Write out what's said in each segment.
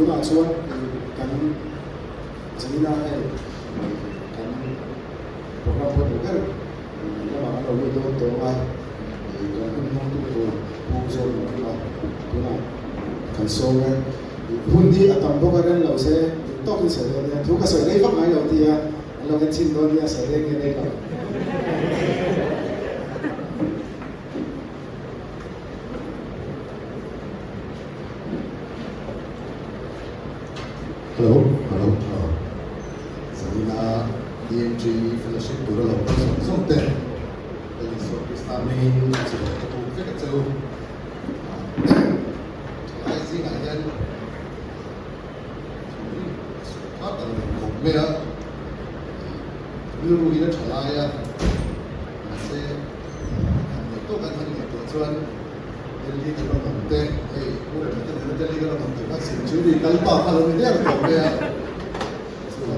tunah cuan kan semina kan program pun kan kalau kalau itu tu ah kan pun tu so tunah kan so kan hundi atam bokaran lau se tok se le thu ka se nei fak mai lau tia lau kan chin do nia se le nge nei ka hello Samina DMG fellowship pura lau ka song te dari so islamin so tu ke ka chau ai sing ai咩啊？呢路呢出來啊，那些很多跟他們做專，呢個都唔得，我哋呢個都唔得，我成主力跟到他們呢個做咩啊？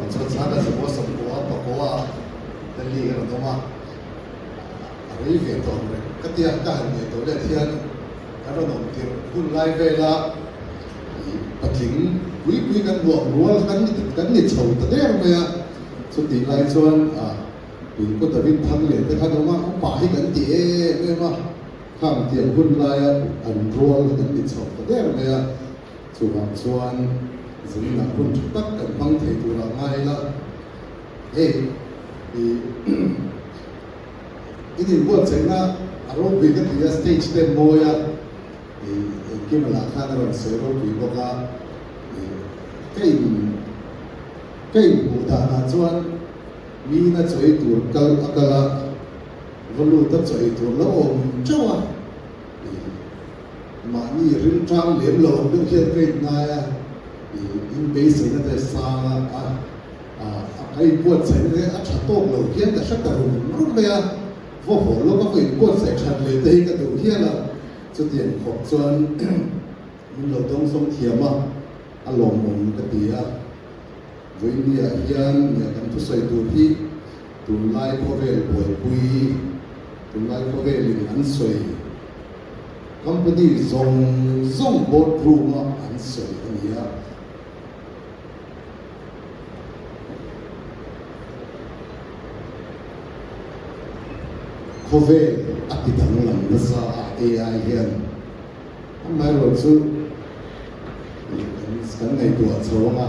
做啥的什麼什麼啊，不過啊，呢個都嘛，啊呢個做嘅，嗰啲啊間嘅做呢天，喺度弄條搬來回啦，不停。quýกันบวกรัวกันนี่เฉาตะเด้งไปอ่ะสุดที่ไล่ชวนปีก็ตะวินพังเลยแต่ข้าดูว่าป่าให้กันตีไม่มาข้ามเตียงหุ่นไล่อันรัวกันนี่เฉาตะเด้งไปอ่ะส่วนชวนสิ่งนั้นหุ่นชุดตักกันพังเทตัวละง่ายละนี่บวชเสร็จนะอารมณ์วิกันที่สเตจเต็มโมยอ่ะกินมาหลายครั้งแล้วเสือเราปีบอกว่าcái bộ đà na chuan mi na choi tur kal akala volu ta choi tur lo om chawa ma ni rin trang lem lo du hian kai na ya in base na te sa ai buat sai ne a cha tok lo hian ta sha ta ru me ya vo ho lo ka kai buat sai chat le te ka du hian la chu tian khop chuan min lo dong som thiam a lom mom ka tia với nia hian nia kan thu sai tu hi tu lai ko vel boi pui tu lai ko vel in an soi company zong board room an soi ania ko vel atidang lang na sa AI hian mai ro chu kan ngày tuổi số mà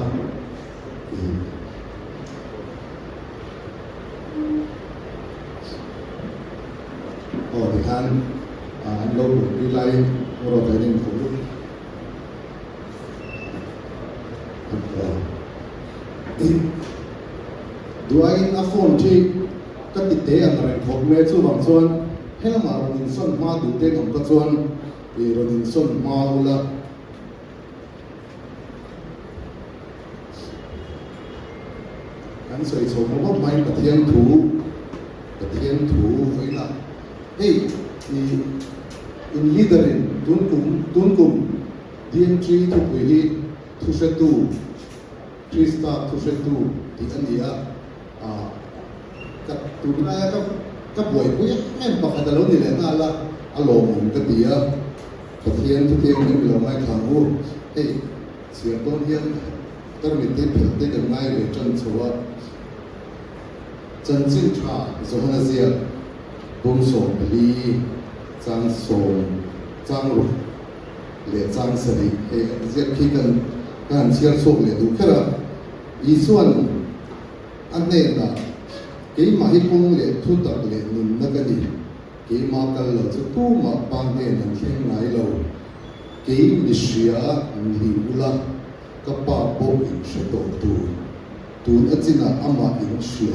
thì anh lâu đi lại rồi thấy những phụ nữ đuôi anh phone thì các tiết tế anh lại học mấy số bằng xuân hay là mà rồi mình xuân ma đủ tế cầm các xuân thì rồi mình xuân ma là anh soi số một mai cả thiên thủ với là thì in leaderin tuân cùng DMG thu quỷ thu sẽ tu 3 star thu sẽ tu thì anh đi các tu này các buổi quỷ em bảo phải là gì là là lồng cái gì cái thiên thu thiên những lời mai thằng ngu xiên con hiên tất nhiên tiếp được ngay về chân số chân chính cha giống như gì bông sổ bì trang sổ trang rục lệ trang sợi giết khi cần xiên sổ lệ đủ cái là ý xuân anh này là cái mà hi bông lệ thu tập lệ nhìn nó cái gì cái mà cần là cho tu mà ban đêm làm khen lại lâu cái lịch sử liu la các bà bố sẽ tổ tu ở trên là âm mà in sửa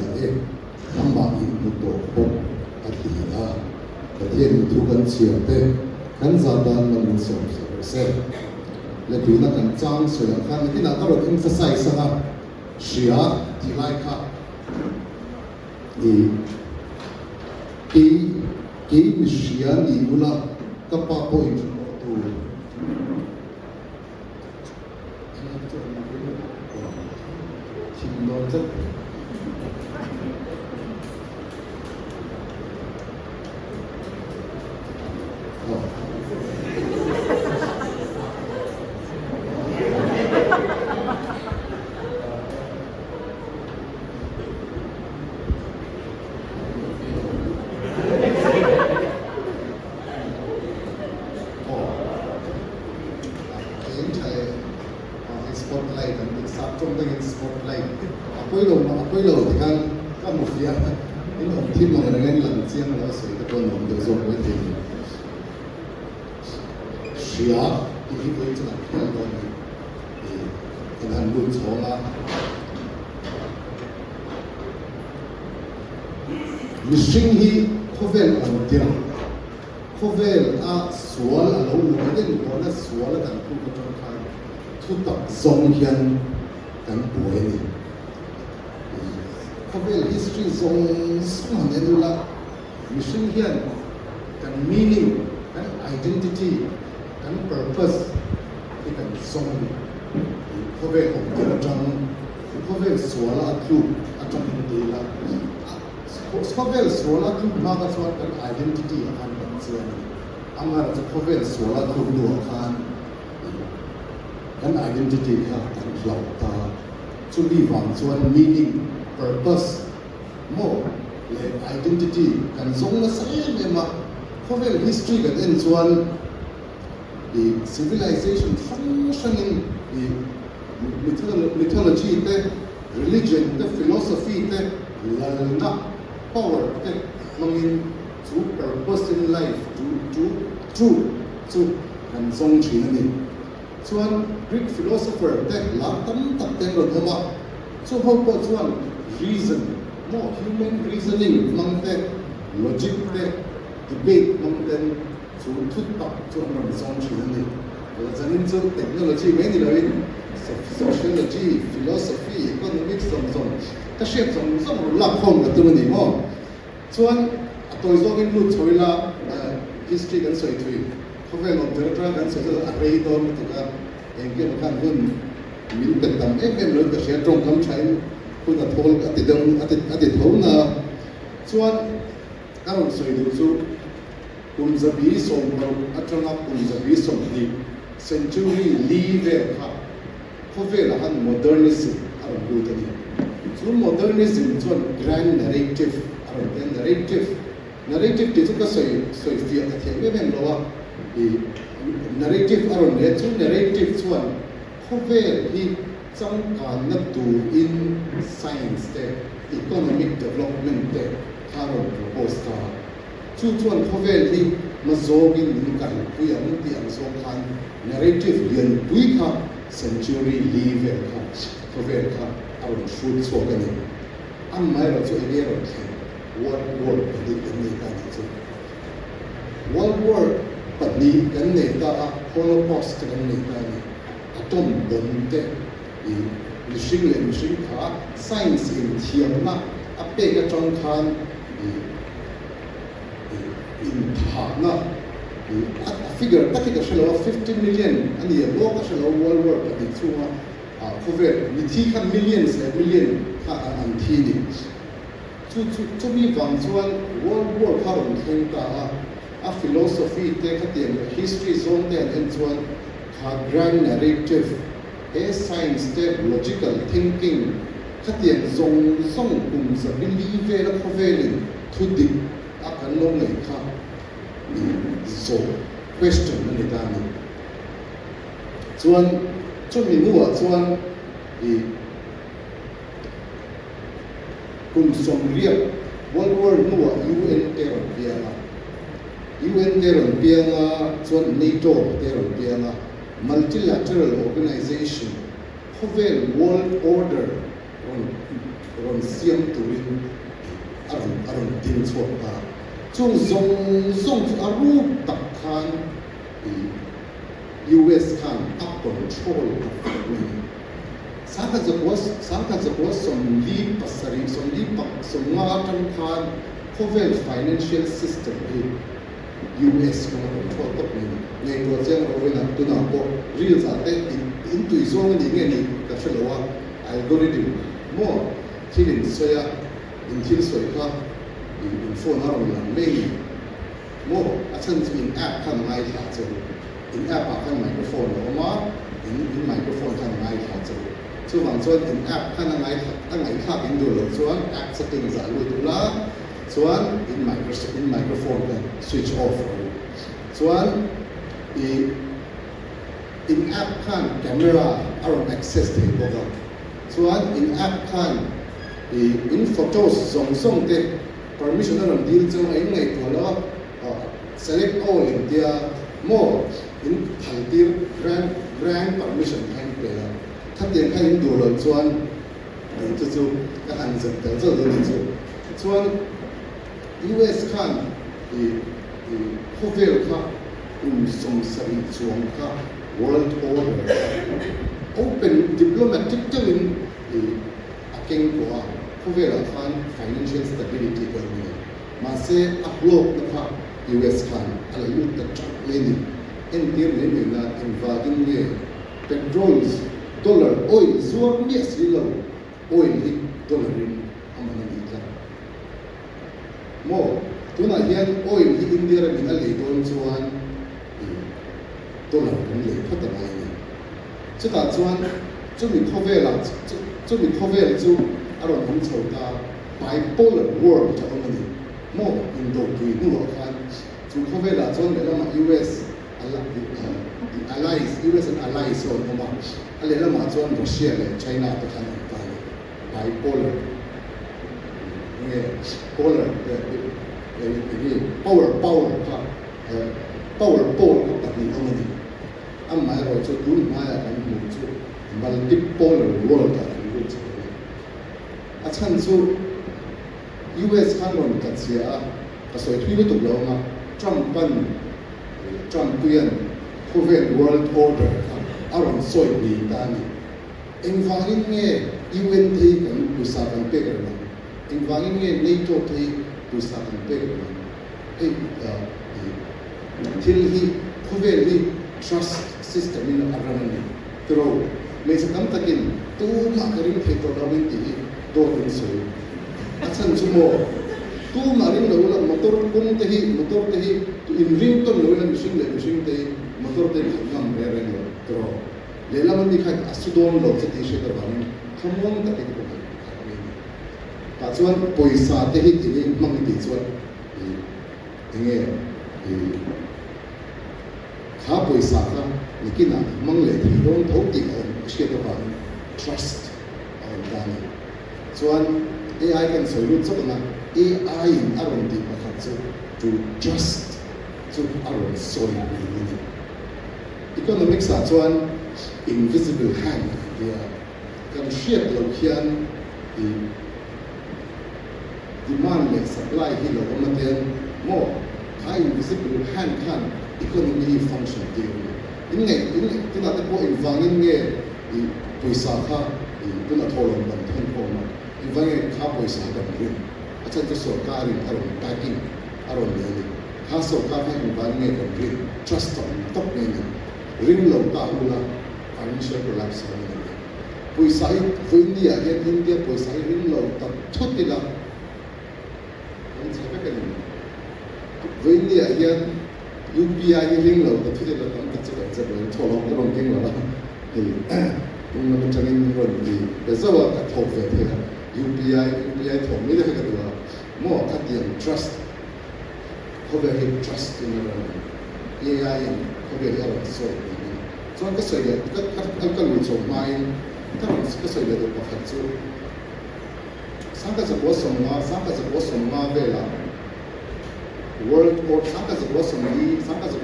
âm mà in một tổ bố ở thì là cái thiên thu cần sửa thế khán giả đoàn là một số sẽ là tụi nó cần trang sửa khăn cái nào tao được emphasize sang sửa thì lại khác thì cái sửa liu la các bà bố in tu nó rất spotlight kan sak trong dengan spotlight apoi lo kan kamu fiar ini om tim mo dengan lang siang lo soi ta kon om de zo ko tim sia ini ko itu kan lo ni kan bu chonga mishing hi khovel om dia khovel a sual a lo lu den ko na sual kan ku ko chon khai thu tak zong hian kan buai ni khovel history zong sma ne dula mission hian kan meaning kan identity kan purpose ki kan zong khovel om dia chang khovel sual a tu a chang ni la khovel sual a tu ma ka sual kan identity kan sian amar khovel sual a tu du khan kan identity ka kan lau ta chu li wang chuan meaning purpose mo le identity kan zong na sai me ma khovel history kan en chuan the civilization functioning the mythology te religion te philosophy te lalna power te mangin chu purpose in life to kan zong chin ni chuan Greek philosopher te la tam tak ten ro thoma chu ho po chuan reason more human reasoning mang te logic te debate mang ten chu thut tak chu am zong chin ni la zanin chu technology me ni lo in sociology philosophy economics zong ta shet zong la khom la tu ni mo chuan atoi zong in lu choila history kan soi thui khovel of the kan soi a rei to tu ka engke kan hun min pen tam em lo ka share trong kam chai ku na thol ati dang ati thona chuan kan soi du chu kum zabi som ro atanga kum zabi som ni century live kha khovel han modernism ar du ta ni chu modernism chuan grand narrative ar narrative ti chu ka soi fi a the me lo wa narrative aron le chu narrative chuan khovel hi changkan na tu in science te economic development te haron propose ta chu chuan khovel hi mazogin ni kan puyam ti ang so khan narrative lian pui kha century live kha khovel kha aron shoot so kan ni am mai ro chu ege ro world war di ni kan chu world war patni kan ne ta holocaust kan ne ta ni atom bomb te mishing kha science in thiam na ape ka chong khan in tha na a figure ta ki ka shelo 50 million ani lo ka shelo world war ka ti chunga khover mi thi khan millions kha an thi ni chu mi wang chuan world war kha ron theng ta a philosophy te khatien history zone te an chuan kha grand narrative science te logical thinking khatien zong kum sa believe la khovelin thudi a kan lo ngai kha so question ni ta ni chuan chu mi nuwa chuan kum som riak world war nuwa UN te ron pianga UN te ron pianga chuan NATO te ron pianga multilateral organization khovel world order ron siam turin aron tin chot ta chung zong aru tak khan US khan up control saka zakwas som li pasari som li pak som nga tan khan khovel financial system US ko control to ni to chang ro na tu na ko real sa te into zone ni nge ni ka shalowa algorithm mo thilin soya in thil soi kha in phone har la mei mo achan in app kan ngai tha chu in app kan microphone lo ma in microphone kan ngai tha chu chu wang chuan in app kan ngai tha in do lo chuan app settings a lu tu la chuan in microphone kan switch off chuan in app khan camera aron access the boga chuan in app khan in photos song te permission aron deal chu ai ngai ko lo select all in dia more in thaltir grant permission khan pe la khatien khan in do lo chuan chu ka han zat ta zo do chu chuan US khan hovel kha som sari chuang kha world order open diplomatic telling akeng ko hovel khan financial stability ko ni ma se ahlok na kha US khan ala lut ta chak leni en dir ni na invading ni petrols dollar oil zuar ni asilo oil hi dollar in amana ni la mo tuna hian oil hi India ra min a le don chuan dollar kan le phata mai ni chuta chuan chumi khovela chu aron hom chhota bipolar world ta omani mo indo tui nu lo khan chu khovela chuan le lama US allies US and allies on homa ale lama chuan Russia le China ta khan ta bipolar polar power ka power pole ka ni omani amma ro chu dun ma ya kan mu chu multipolar world ka ni chu a chan chu US han ron ka chia ka soi thui tu lo ma Trumpian Coven world order ka aron soi ni ta ni engwangin nge UN thei kan ku sa kan pe ka na engwangin nge NATO thei ku sa kan pe ka na till he Coven hi trust system in aramani pero me sa kam takin tu ma karin phe to lawin ti do tin soi achan chumo tu marin lo la motor te hi tu in ring to lo la machine te motor te ngam re lo pero le la man dikha asudon lo se ti she ta ban khamon ta ke ko ta chuan poisa te hi ti mang ti chuan nge kha poisa ka lekin mang le thi don tho ti on she ta ban trust on dani chuan AI kan solution so na AI in aron di pakhat so to trust to aron so ni economics a chuan invisible hand dia kan shape lo khian demand and supply hi lo amaten mo high invisible hand kan economy function dia in tuna te ko invangin nge poisa kha tuna tholon ban thon ko ma invangin kha poisa ban rin acha to sarkarin aron backing aron le kha sarkar ha invangin kan rin trust on top ne ring lo ta hula financial collapse ni poisa hi India poisa hi ring lo ta thutila an chaka kan India hian UPI ring lo ta thutila tam ta chaka chaka tholong ron king la tung na changin ron di bezawa ta thok ve the UPI thok mi le ka do mo ka tiam trust hobe hi trust in AI hobe ya so so ka so ya ka lu so mai ta ka so ya do pa khat so saka za bo som ma ve la world order saka za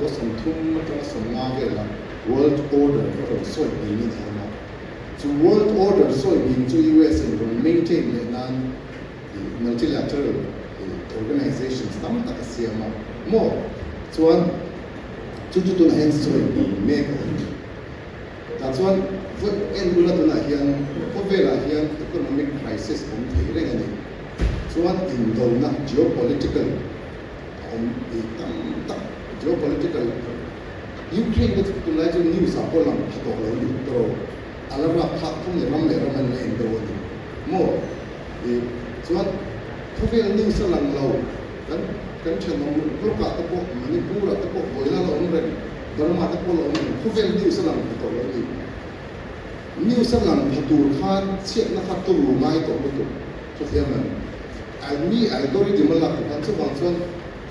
bo som thum ma ta som ma ve la world order ko so ni ta to world order so in to US and maintain the multilateral organizations tam ta siama mo chuan to hands so in make that's one for en dula tuna hian povela hian economic crisis on thei ani chuan in dona geopolitical geopolitical Ukraine with tuna jo news a polam to lo ni to alama pha thum le ram ne do ni mo chuan povela news lang lo kan chen no ko ka ta ko mani pura ta ko boila lo on re Burma ta ko lo povela news lang to lo ni New Zealand phatur khan chiat na khat tu mai to ko to thiaman almi algorithm la ko kan chu bang chuan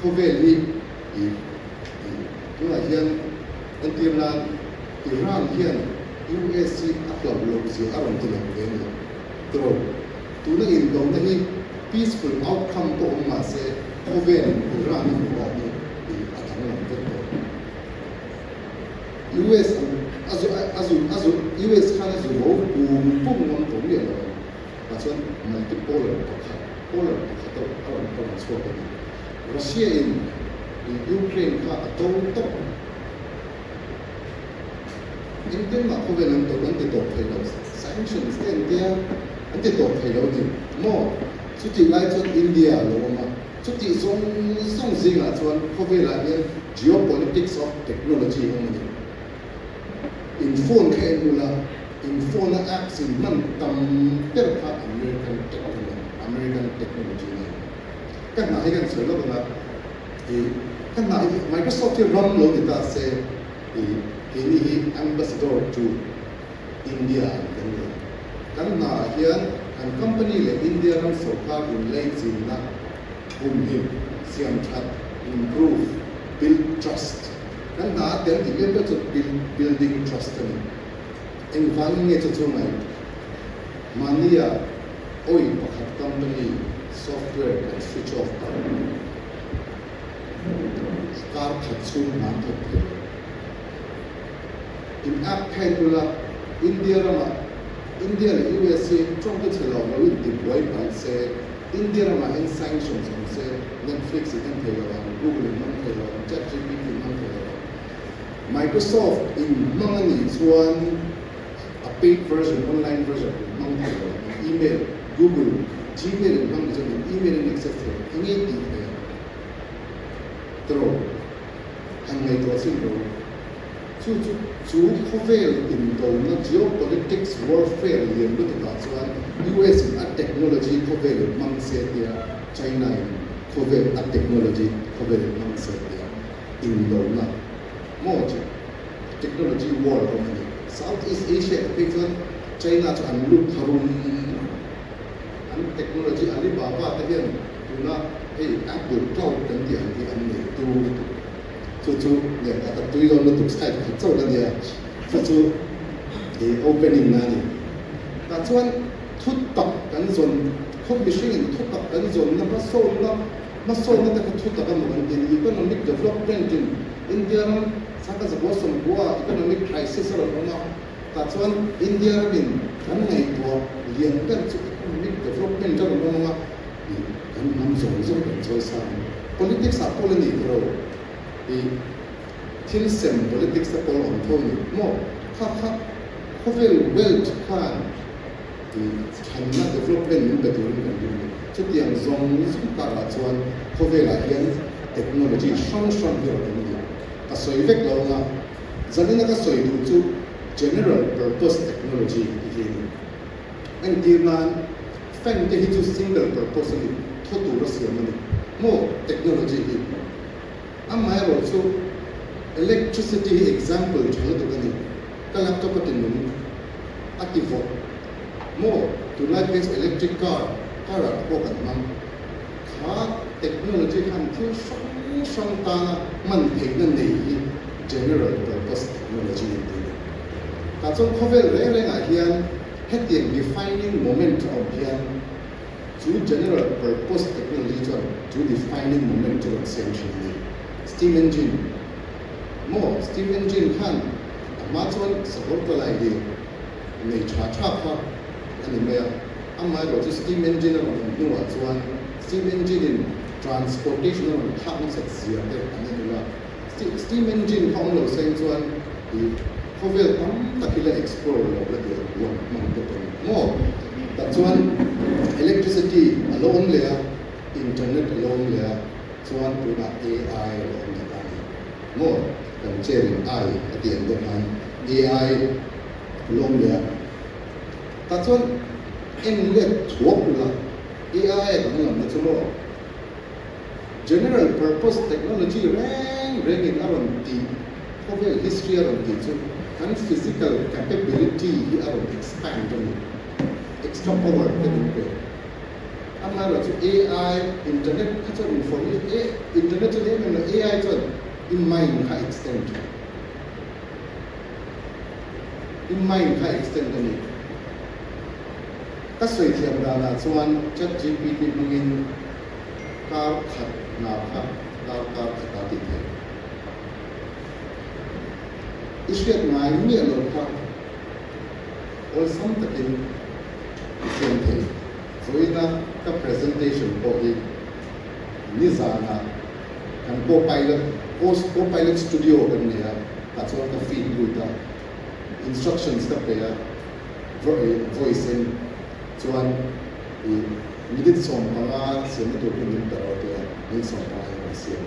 khovel hi tu la hian antirna Iran hian US aklab lok si aron ti lok ven tro tu na in ko na hi peaceful outcome ko ma se oven Iran ko ni atang lam ko US azu US kan azu mo pum ngom to ni lo pa chuan multipolar polar to aron ko so ko Russia in Ukraine ka to Indian ma covenant to kan ti to thelo sanctions ten dia an ti to thelo ni mo chu ti lai chuan India lo ma chu ti song zinga chuan covenant hian geopolitics of technology hong ni in phone khe nula in phone apps in man tam per kha American technology ni kan na hi kan so lo na kan na Microsoft ram lo ni ta se ini ambassador to India kan na hian an company le India ram sarkar in lei chin na him siam that improve build trust kan na tem ti le to building trust ni en van nge chu mai mania oi pakhat company software and switch off car khatsun man thok in app pendula India le USA trong cái chelo nó in deploy ban se India rama in sanctions on se Netflix in thelo Google in thelo ChatGPT in thelo Microsoft in mangani chuan a paid version online version mang thelo email Google Gmail in mang chuan email in access thelo inge ti thelo tro hangai to sin ro chu khovel in do na geopolitics warfare lian lu ta chuan US in a technology khovel mang se dia China in khovel a technology khovel mang se dia in do na mo technology war ko ni Southeast Asia pe chuan China chu an lu tharun an technology Alibaba ta hian tuna Apple cloud kan dia an ni chu ne ta tui lo no tu sai ka chau la dia chu opening na ni ta chuan thut tak kan zon commission thut tak kan zon na ma so na ta thut tak mo kan in economic development in India saka za bosom bua economic crisis ro na ta chuan India bin kan ngai to lian kan chu economic development ro na kan nam zon kan choi sa politics a polani ro thil sem politics ta pol on thoni mo kha khovel wealth khan China development in the during chu tiang zong ka la chuan khovel a hian technology shong here in a soi vek lo na zalina ka soi du chu general purpose technology hi and dirnan fan te hi chu single purpose ni thotu ro siam ni mo technology hi amai ro chu electricity example chalo to gani ka laptop tin nu active mo to like this electric car kara ko kan man kha technology kan thil shong ta na man thei na nei general purpose technology ni ta chong khovel re nga hian hetian defining moment of hian chu general purpose technology chu defining moment of essentially steam engine mo steam engine khan ma chuan support ko lai di nei cha kha ani me amma ro chu steam engine ro nu wa chuan steam engine in transportation ro thang sa zia te ani la steam engine hong lo sen chuan di khovel tam takila explore lo la di wa mang to mo ta chuan electricity alone le internet alone le chuan tu na AI alone ta mo kan chen ai at the end of AI long le ta chuan en le thuak la AI kan lam na chulo general purpose technology reng in aron ti khovel history aron ti chu kan physical capability hi aron expand on extra power te amara chu AI internet chu information internet chu AI chu in mind ka extend in mind khai extend ani ka soi thiam dana chuan ChatGPT mangin kar khat na kha kar khata ti the ishiat ngai ni lo kha all some takin same thing so ina ka presentation ko hi ni zana kan co-pilot studio kan niya at chuan ka feed ta instructions ta pe voice in chuan minute som panga siam to kun ta ro te ni som panga siam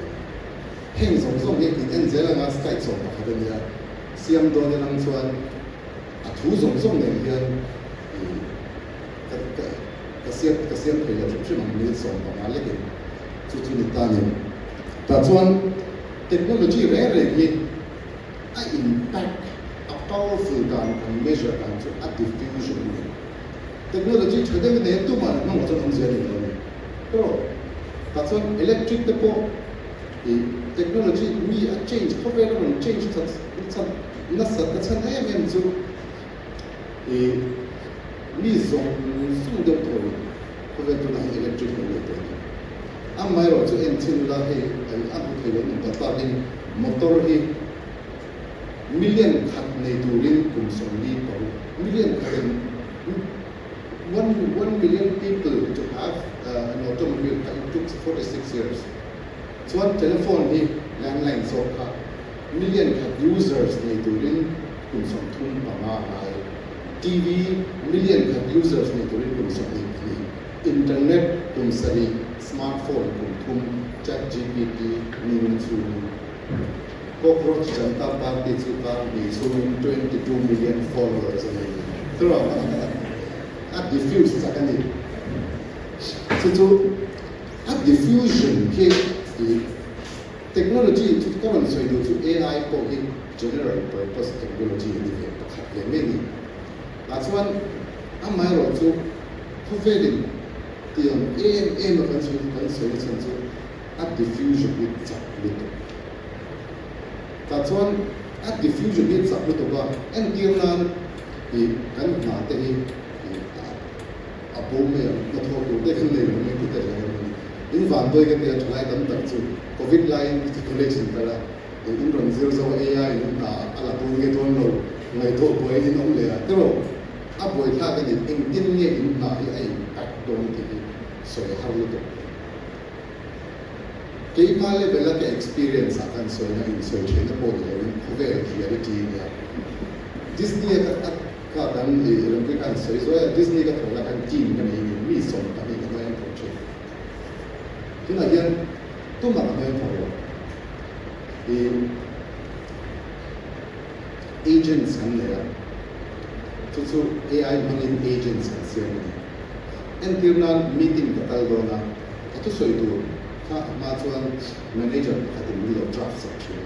heng som ye in en zela nga skype som pa kha ya siam do ne lang chuan a thu som ne hian ka siam pe ya chu mang minute som panga le ke chu ni ta ni ta chuan technology re hi a impact a powerful kan measure kan chu a diffusion technology chhade me ne tu ma no mo chon je ni to ta chuan electric te po technology mi a change cover on change ta na sa ta chan ai chu mi zong su de to cover to na electric te am mai ro chu en chin la he ai a bu thei ni ta ta ni motor hi million khat nei turin kum som ni paru million khat 1 million people to have an automobile it took 46 years. So one telephone ni landline so ka million users ni turin kum som thum pama hai TV million users ni turin kum som ni internet kum sari smartphone kum thum ChatGPT ni chu cockroach Janata Party chu ka ni 22 million followers ni a diffuse sakani so a diffusion ke technology to come so do to AI ko hi general purpose technology ni ke khatle me ni that's one a mai ro chu providing the am kan so a diffusion with with that's one a diffusion with with ba and kirnan kan na te hi bố mẹ nó thôi cũng để không nên mình có thể là những vạn đôi cái tiền lại tầm tập trung covid line situation cả là những rồng zero zero AI những ta là bố nghe thôi rồi ngày thôi bố ấy nó lệ thế rồi áp bố tha cái này tin nghe những ta ấy cách đông thì soi hao được cái mà lấy về là cái experience akan soi na in soi chuyện nó bố thì nó về reality ya Disney ka kan Olympic kan soi so Disney ka thola kan team kan mi som ta ni ka yan project tuna yan tu ma ka yan thoro agents kan le so AI mangin agents kan siya ni and tirnan meeting ka tal do na ito soi tu ka ma chuan manager ka tin mi lo draft section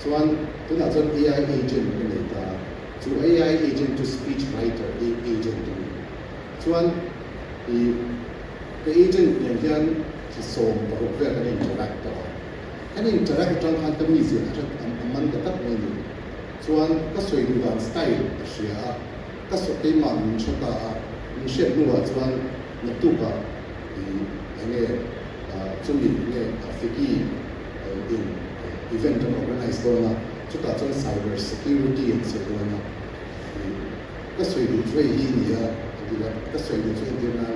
chuan tuna chuan AI agent kan le ta to AI agent to speech writer agent to chuan the agent yang hian ki som pa ro ve kan interact tang han tam ni zia man ka tak mai ni chuan ka soi du dan style a shia ka so te ma min chota a min shet nu wa chuan na tu ka ane chumi ne afiki in event organized dona chuta chuan cyber security and so on ka soi du trade hi ni ya dila ka soi du trade din na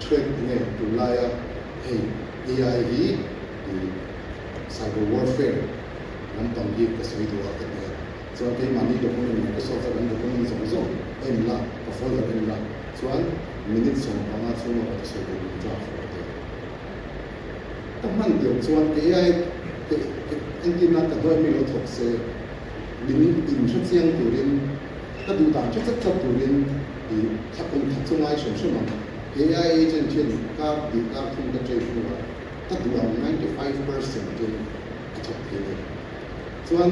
trade ne tu la ya hey AI hi cyber warfare nam tam hi ka soi du ta ne so ke mani do ko ni ka so ta ban do ko ni so em la ka fo la em la chuan minute so pa ma so ma ka soi du ta ta man de chuan AI anh na ka doi mi lo thok se limin in chat siang turin ka du dan chat turin i thakun thachungai shom shom AI agent hin ka di ka thung ka chei fuwa ka du 95% in thak ke chuan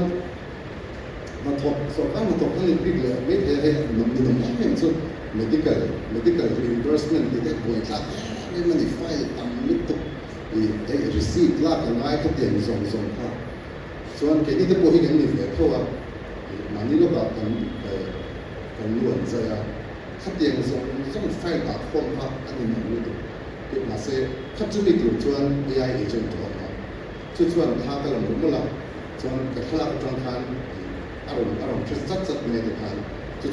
na thok so ka na thok ni big le me he nom ni nom hem so medical reimbursement di te boy ta me mani file tam lit to receipt la ka ngai ka tiền zong ka chuan ke ni te po hi kan ni ve thowa mani lo ka kan luan zaya khatiang zong file ta form ha ani ma lu tu ke ma se khatumi tu chuan AI agent to ha chu chuan tha ka lam mu la chuan ka khala ka tang khan aron chat me de khan chu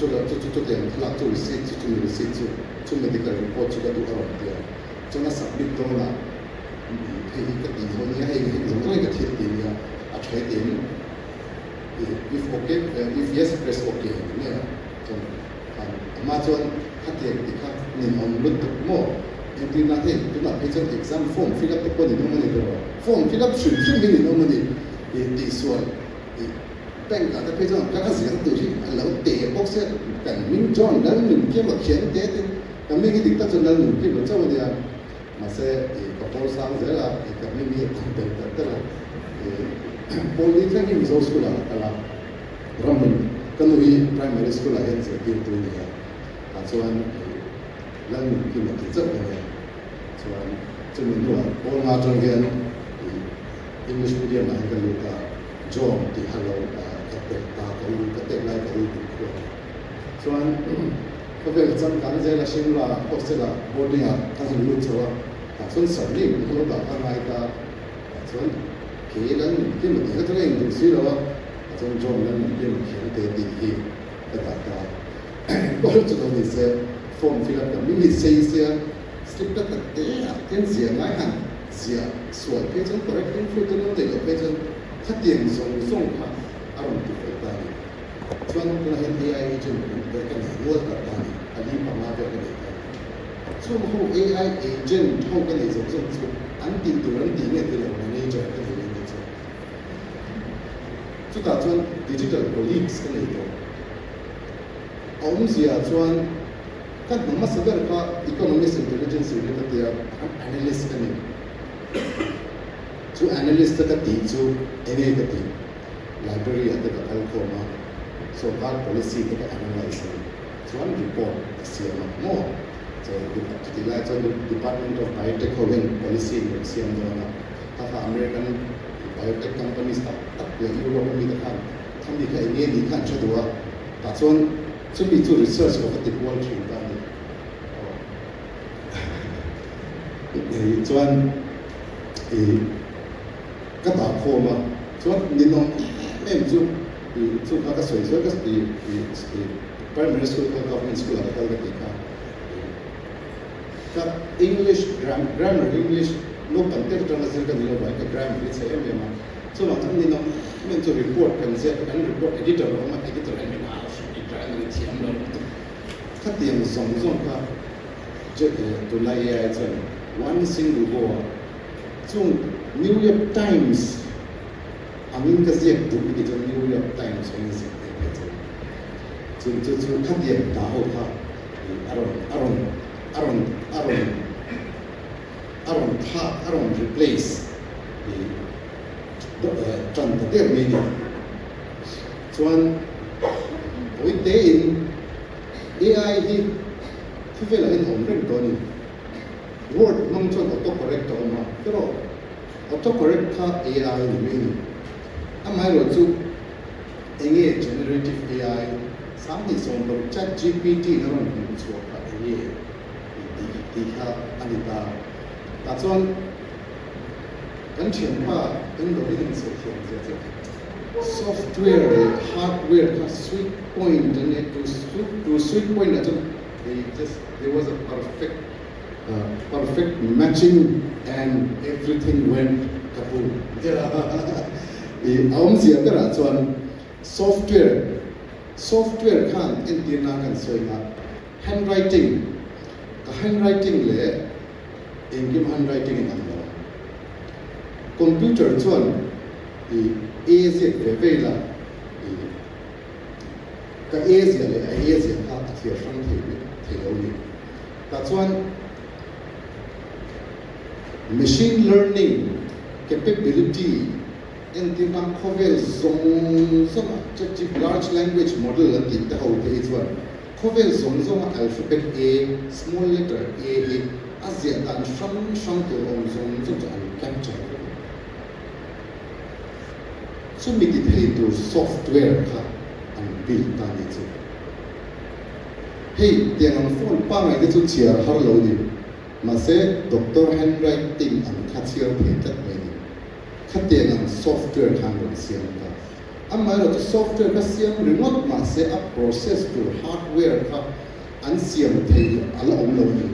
tiang khala chu receipt chu medical report chu ka tu aron dia chuan na submit to la hei ka ti ho ni hei zong zong ka thil ti ni a thai ti ni if okay if yes press okay ne chuan ma chuan khatiang ti kha nin on lut mo ti na he tu na page exam form fill up ko ni no mani do form fill up shun ni no mani ti sual bank ka ta page ka ka ziang tu ji lo te box kan min john dal min ke ma khian te te ka mi ki dikta chon dal min ki lo chaw dia ma se ka por sang zela ka mi mi ta la polytechnic resource school la ramun kanui primary school la hen se ti tu ni ka chuan lan ki ma ti chap ne chuan chumin lo all nga tong hian English medium la kan lu ka job ti hello ka te ta ka lu ka te lai ka lu ko chuan ko vel cham kan je la shin la ko se la boarding a ka lu chawa ta chuan sarni ko ba ka ngai ka chuan ke lan ki ma ti ka tra in du si lo chuan job lan ki ma khian te ti hi ka ta ko chu no ni se form fill up ka mi se slip ta te a ten sia ngai han sia sual pe chen correcting fu tu no te ko pe chen khatiang song ha aron tu fa ta ni chuan ko hen AI agent ka kan wo ta ta ni ali pa ma ka ni chuan ho AI agent ho ka ni zo chu an tin tu ran ti ne te lo manager ka ni ni chu ta chuan digital colleagues ka ni to aum sia chuan kan ma saber ka economist intelligence unit ta analyst ka ni chu analyst ka ti chu ene ka ti library at the alcoma so that policy ka analyze chuan report sia mo so the department of biotech holding policy sia na ta American biotech companies ta le Europe mi ta kan ni ka ni kan chadwa ta chuan chu mi chu research of the quality ta ni chuan các bạn khô mà cho nên nó em chú các sợi cho các primary school các government school là các cái English grammar English lúc cần tiếp trong là sẽ cần nhiều bài cái grammar cái sẽ em mà cho mà trong nên nó nên cho report cần sẽ cần report editor mà editor em nào thì cái này chiếm đâu các tiền dùng các chơi tụi này chơi one single goal chung New York Times amin ka ziak du ki chung New York Times ong ziak chung khat diam ta ho kha aron replace tran ta der me ni chuan oi te in AI hi thu ve la in hom ren to ni word mong chuan auto correct to ma pero autocorrect ka AI ni me ni amai ro chu enge generative AI samni som lo chat GPT na ron ni chu ka enge ti ka anita ta chuan kan thiam pa in lo in so thiam je software hardware ka sweet point and to sweet point that there was a perfect matching and everything went kaboom. Aum sia kara chuan software khan entina kan soina handwriting le engim handwriting in amlo computer chuan easy vela ka easy le easy ka thia sang thei ni ta chuan machine learning capability in the Kovel Zong large language model and the whole page one. Kovel Zong alphabet A, small letter A, Asia and Shang to Zong and capture. So we did to software and build ta ni chu hey tiang ang phone pa ngai te chu chiar har lo ni ma se doctor handwriting an khachiar the tat mai ni khatiang ang software khan ro siam ta amma ro software ka siam remote ma se a process to hardware ka an siam thei ala om lo ni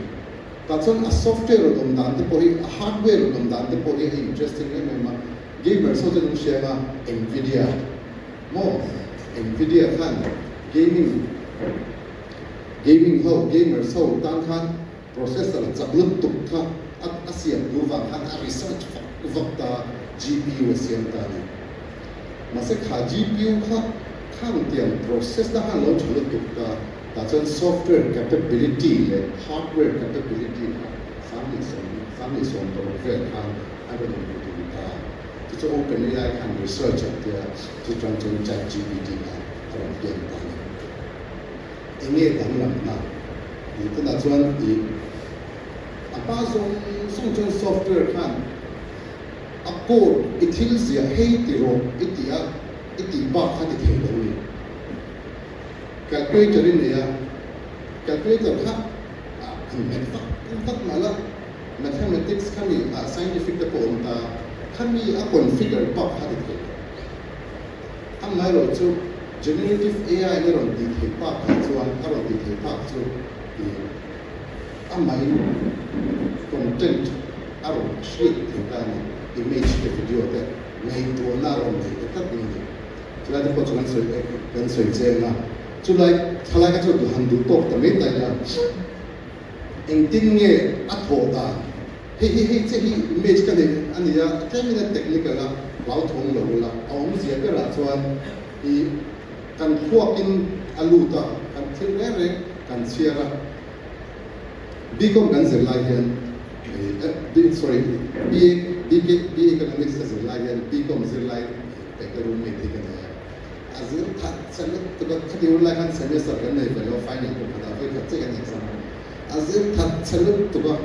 ta chon a software ro dan te po hi a hardware ro dan te po hi interesting ne ma gamer so te nu share ma nvidia mo nvidia khan gaming ho gamers ho tan khan processor chaklum tuk kha asiam lu wa khan a research vakta gpu asiam ta ni ma se kha gpu kha khang tiam process da han lo chulu tuk ka ta chon software capability le hardware capability ka family son to ve khan a ro do ta to open AI khan research at the to translate chat gpt ka ro tiam ta ni inge dang lam na ni ta chuan i apa song chon software khan a code ithil zia hei ti ro iti ba kha ti thei lo ni calculator in ya calculator kha math mala mathematics khan ni scientific ta pon ta khan ni a configure ba kha ti thei amai ro chu generative AI ne ron di thei pa ka chuan a ron di thei pa chu amai content a ron share thei ta ni image ke video te nei to na ron nei te tat ni chula te po chuan soi che na chulai thalai ka chu du han du tok ta me ta ya engtin nge a tho ta he che hi image ka ne ani ya 10 minute technical la lau thong lo la ong zia ka ra chuan I kan thuakin aluta kan thil re kan chiara bicom kan zer lai hian sorry BA economics zer lai hian bicom zer lai economic me thi kan ya azir that chalo to ka khati ur lai kan semester kan nei velo final ko khada fe khat che kan exam azir that chalo to ka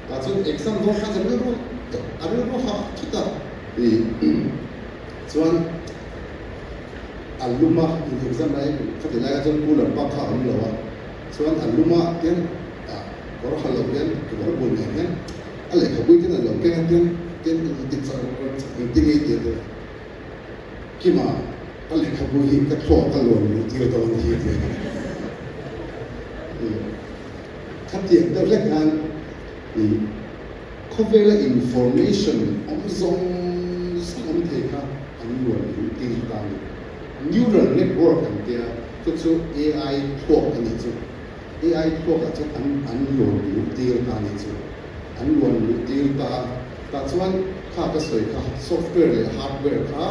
ta chun exam do kha zer ro aro ha kita chuan aluma in exam lai khati lai chon pular pa kha am lawa chuan aluma ten kor halo ten kor bol ne hen ale kha bui ten lo ke ten ti char ti nge ti de kima ale kha bui ka thlo ka lo ni ti to ni ti khati da le kan ni cover information om zong som the ka an lo ni ti ta ni neural network and there to AI talk and it's AI talk at an loan deal ta ni chu an loan deal ta chuan kha ka soi kha software le hardware kha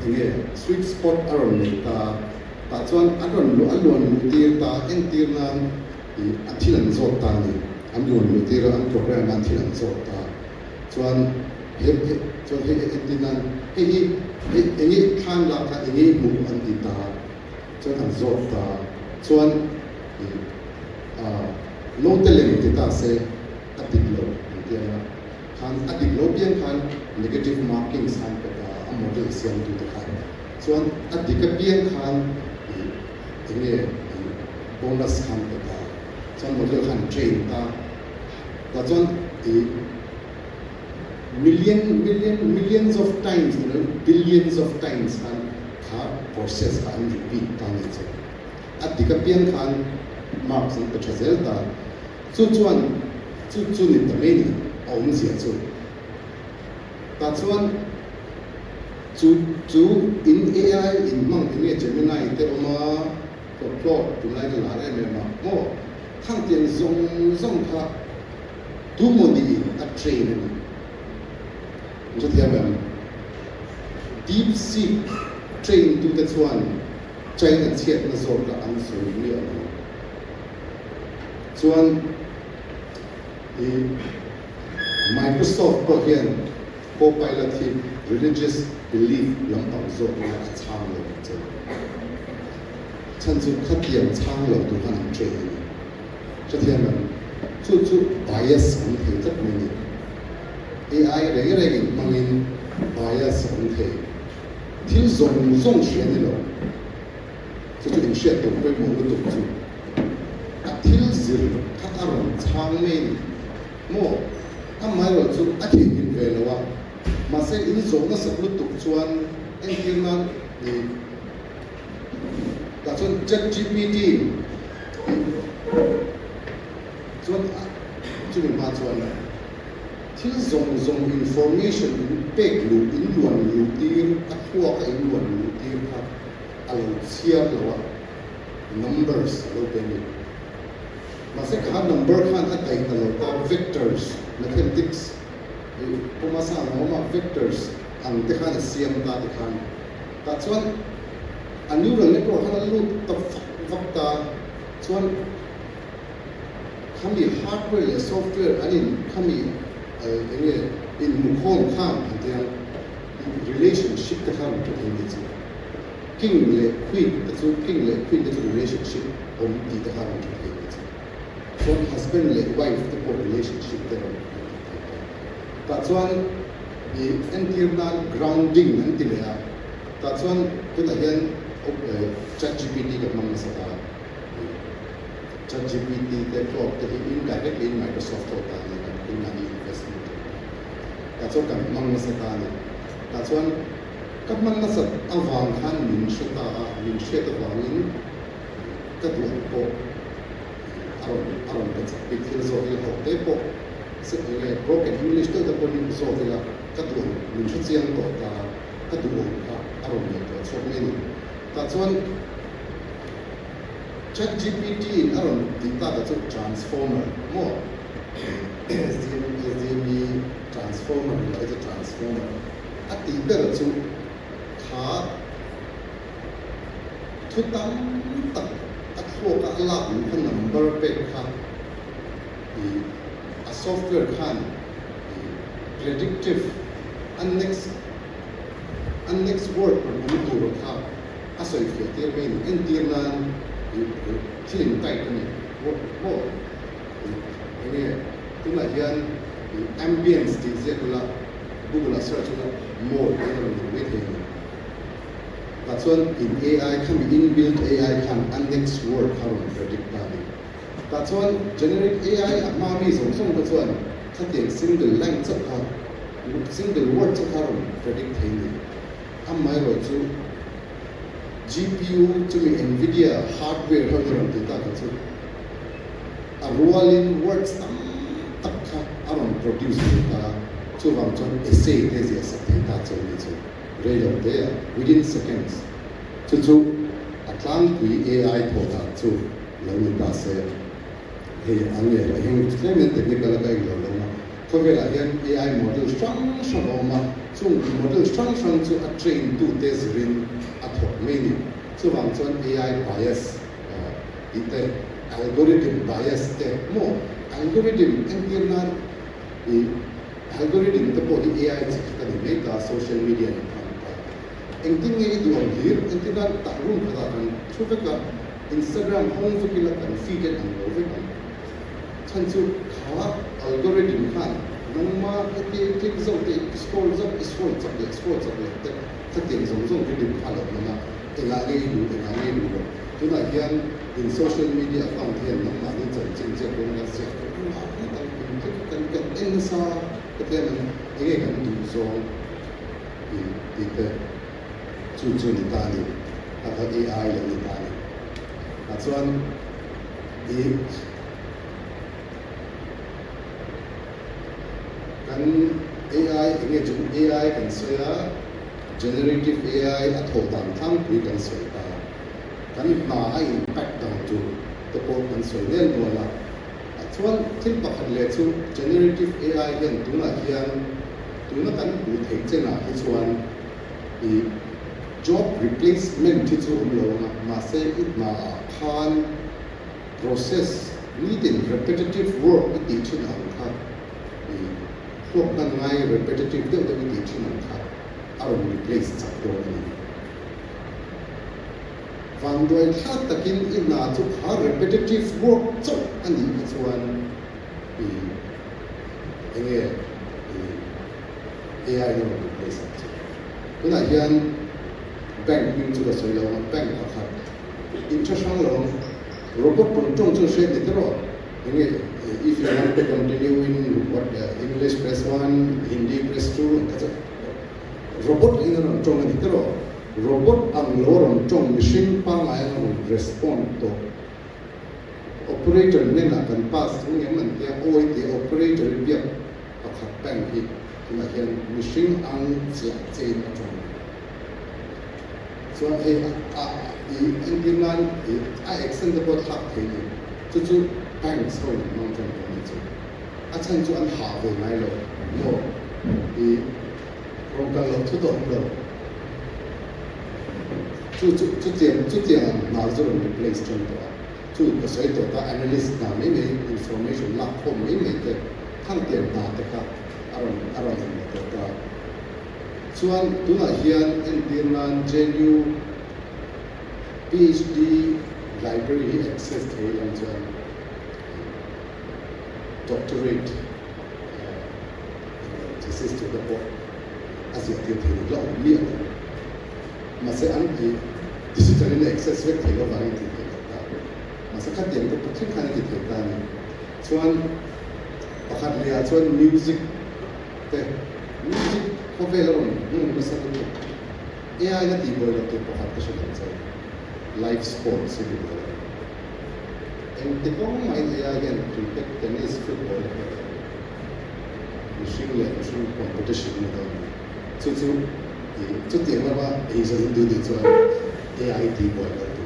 nge sweet spot aron ni ta chuan aron loan deal ta en tir nan a thilan zot ta ni an loan deal an program an thilan zot ta chuan he etinan ini khan la ka ini mu an ti ta chuan an zot ta chuan no telem ti ta se atik lo ti na khan atik lo pian khan negative marking san ka ta a model siam tu ta khan chuan atik pian khan ini bonus khan ka ta chuan model khan train ta chuan millions of times, billions of times can process and repeat damage. At the Capian can marks and Pechazelta, Chuan in the main, Omzia. That's one to in AI, in Monk, in Gemini, Teoma, or plot to like a Larema, more. Kantian Zonka, two modi at training. Just have deep sea train to that one. China check the sort of answer real. So one Microsoft again co-pilot religious belief lam absorb at chang lo. Chan zu khatiam chang lo to han train. Just have chu bias on the meaning. AI regularly mangin bias on the thil zong hriat ni lo chu chu in hriat tum poi mo lu tum chu a thil zir khat a ron chang mai ni mo a mai ro chu a thi in ve lo wa ma se in zong na sak lu tum chuan en tir na ni ta chuan ChatGPT chuan chu ni ma chuan thil zong information in pek lu in luan lu tir a huwa ka in luan lu tir kha alo siam lo wa numbers alo pe ni ma se kha number khan a kai ta lo ta vectors mathematics puma sa no ma vectors ang te khan siam ta te khan ta chuan a neural network khan lu ta fakta chuan khami hardware le software anin khami in mukhon kham antian relationship te kham to in it king le queen the relationship on the kham to in it so husband le wife the relationship te ta chuan the internal grounding antilea ta chuan tuna hian ChatGPT ka mang sa ChatGPT the talk the indirectly in Microsoft ta ni in money investment ta chuan kan mang sa ta ni ta chuan kan mang sa awang khan min sheta awangin ka tu ko aron ka chapik philosophy ho te po se le broken English to the point philosophy la ka tu min chiang to ta ka tu ka aron ne to so many ta chuan ChatGPT aron data ta chu transformer mo SDME transformer is a transformer at the better chu kha thu tam tak at ho ka la ka number pe kha a software khan predictive and next word per mutu ro kha asoi fe te main indian thilin tai ni mo ini tuna hian ambience ti zekula Google search la more than the way that's one in AI can be inbuilt AI can and next word how to predict that that's one generate AI mami song that's one something single line single word to how to predict thing amai ro chu GPU to Nvidia hardware how to data that's a rolling words takha aron produce data chu wang chon essay thesis as data chon ni chu real there within seconds chu atlang kui AI thota chu lo ni ta se he ange la hing experiment technical ka lo lo ma khobe la hian AI model strong ma chung model strong chu a train to test rin a thok many chu wang chon AI bias ite algorithm bias te mo algorithm internal algorithm to body AI ta ni me ka social media ni engting nge du ang hir internal ta room kha kan chuka ka Instagram home fikila kan feed and over kan chan chu kha algorithm khan nongma ati click zong te scroll zong te ta ting zong video phala na enga nge du tuna hian in social media account hian nongma ni chang ko na se kan ensa keten enge kan du zong ite chu ni ta ni ata AI la ni ta ni a chuan kan AI enge chu AI kan soya generative AI a tho tam thang pui kan soi ta kan na a impact dang chu to ko kan soi len do la a chuan thil pakhat le chu generative AI hian tuna kan pu thei chena hi chuan job replacement ti chu lo ma se it na khan process needing repetitive work with each and kha pok kan ngai repetitive de with each and kha are replace chak do ni van doi kha takin ina chu kha repetitive work chu ani chuan AI no replace kuna hian bank 运作的时候，bank 它，interest 上 robot 本种就是那个咯，因为 if you want to continue in what English press 1, Hindi press 2, 它就 robot 应该种那个咯，robot ang lorong 种 machine 帮来那 respond 到 operator 那那跟 pass 我们的 OIT operator 别把它 bank 去，那些 machine ang 讲这那种。所以印度extendable hub 就是 bank 所有弄这东西，趁住下回来了，我我跟老出动了，就这样拿这种 replace 中的，就个谁做到 analyst 那没 information 拉后没的，看点拿的个，阿龙的个。Chuan tuna hian Indian JNU PhD library access theilang chuan doctorate thesis to the board asia ti thei lo mi ma se an ki digital access vek thei lo bang ti ta ma se khat dem ko thik khan ki thei ta ni chuan pakhat lia chuan music ko velo nun bisa tu AI na tibo lo tu pakhat ka siya sa live sports ni bo and the kong mai AI again cricket tennis football machine competition ni da chu ti ma ba Asia du di chu AI tibo lo tu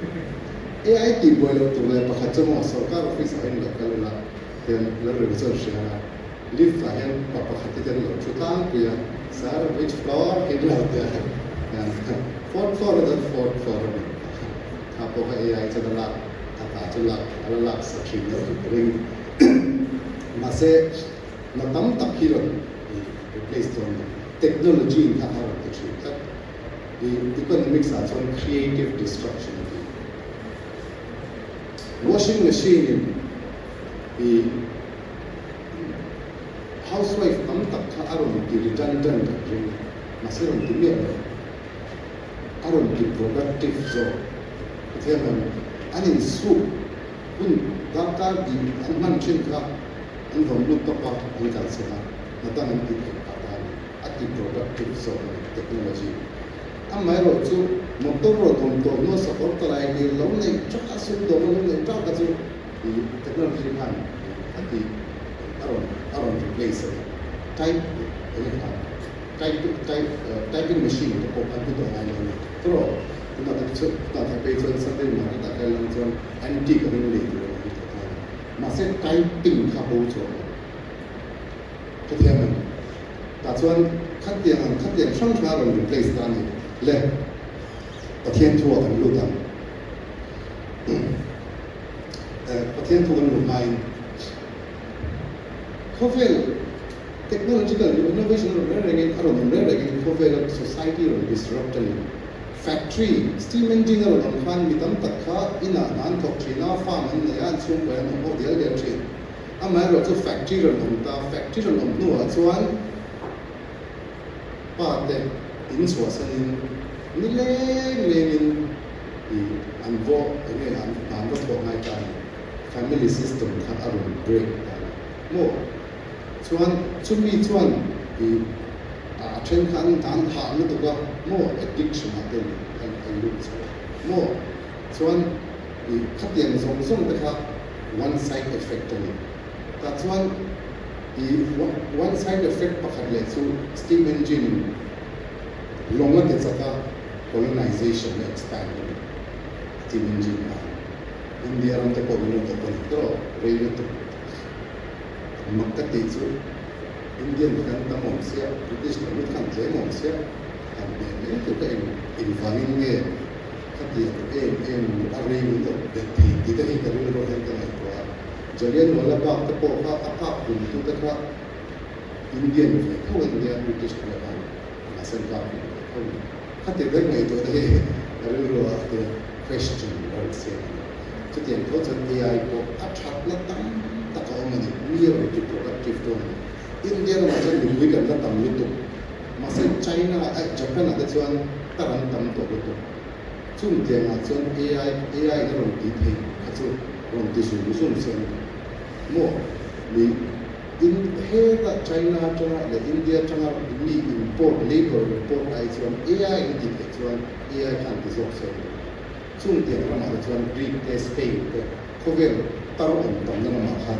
AI tibo lo tu la pakhat chu mo sarkar office ain la kala then la research ya live fa hen pakhat ti lo chu tang ku ya Sir, which floor is out there? Fourth floor is the fourth floor. Apo ka AI sa dalak, alalak sa kilo ring. Mase natamtak hilon replace on technology in kaharap the tree. The economics are on creative destruction. Washing machine the housewife tamtak ka aron ki redundant ring masiron ti mir aron ki productive job kaya anin su kun dakar di anman chin ka an vom lut pa an kal sena natan ti atan at ki productive job technology amai ro chu motor ro dom to no support lai ni lo nei cha asu do lo nei cha ka chu technology kan ati around replace typing machine to open to the island. Throw the patron Sunday morning that I learned from antique ring. Must say typing kabocho. That's one cut the some travel replace Danny. Let attend to what and look attend to one of mine. Covel technological innovation covel society disrupting factory steam engine on fan mitam takha ina nan thokchina farm an ya chung ba no ho dia dia chi amai ro chu factory on ta factory on no chuan pa te in so san ni le in anvo ene an ro thok nai ta family system kha arun break mo chuan chumi chuan chen khan dan ha lu to ga mo addiction aten an lu mo chuan khatian zong ta kha one side effect ni ta chuan one side effect pakhat le chu steam engine longa te chaka colonization expand steam engine India ram te ko no to railway to makati chu Indian kan ta mong sia British kan kan je mong sia kan ne to ka in farming nge khati em arring to de ti ta hi ka ro ro hen ta to jalian wala ba ta po ka aka kun tu ta ka Indian fe ko India British ka ba asan ka ko khati de ngai to de ro ro to question ro sia chu tian ko chan AI ko athat na tam ta ka mani real productive to India ma chan lui kan ta tam lu to ma se China Japan ada chuan taran tam to chung tiền là chung AI cái lòng tí thì cái chung lòng tí sủng sủng sen mua mình in hết là China China là India China mi import labor import ai chung AI cái gì chung AI kan cái dọc sen chung tiền là mà chung Greek Spain cái không biết tao ổn tầm nó mà kan